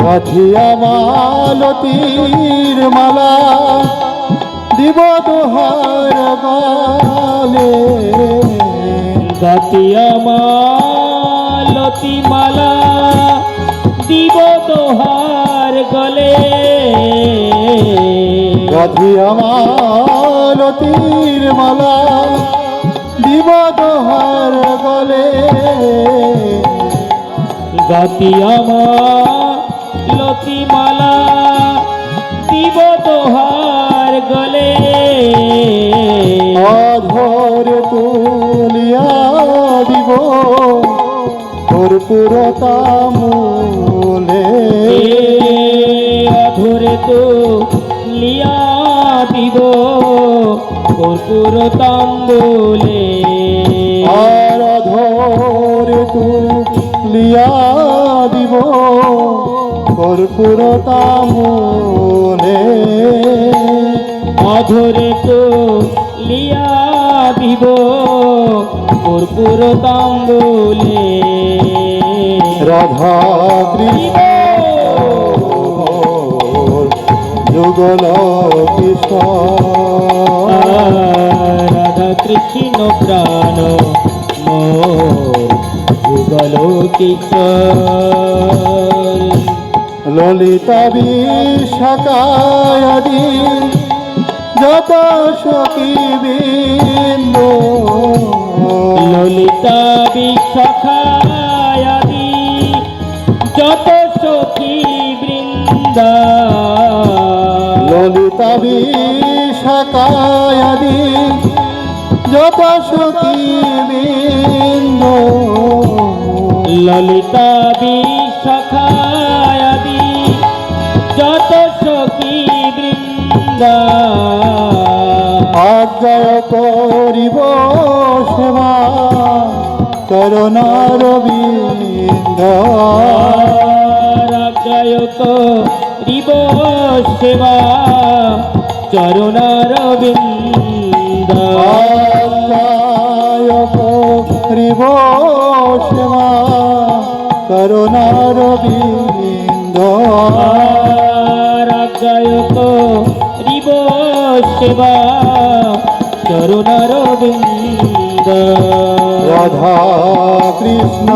গাঁথিয়া মালতীর মালা দিব দোহার গালে। গাতিয়া মালতী মালা দিব দোহার গলে। গাঁথিয়া মালতীর মালা দিব দোহার গলে। গাতিয়া মালতী মালা দিব দোহার গলে। অধর তুলিয়া দিব কর্পূরতা মূলে। অধরে তো লিয়া দিব কর্পূর তাম্বুলে। আর অধর তুলিয়া দিব কর্পূরতা মূলে। অধরে তো লিয়া দিব কর্পূর তাম্বুলে। রাধা কৃষ্ণ যুগল কিশোর। রাধা কৃষ্ণ প্রাণ মোর যুগল কিশোর। ললিতা বিশাখায়াদি যত সখী বৃন্দ। ললিতা বিশাখায়াদি যত সখী বৃন্দা। ললিতা বিশাখায়াদি যত সখী বৃন্দ। ললিতা বিশাখায়াদি যত সখী বৃন্দা। আজ্ঞায় করিব সেবা করুণার বিন্দ। আজ্ঞায় করিব সেবা চরণার বিন্দ। আজ্ঞায় করিব সেবা করুণার বিন্দ। আজ্ঞায় করিব সেবা চরণার বিন্দ। রাধা কৃষ্ণ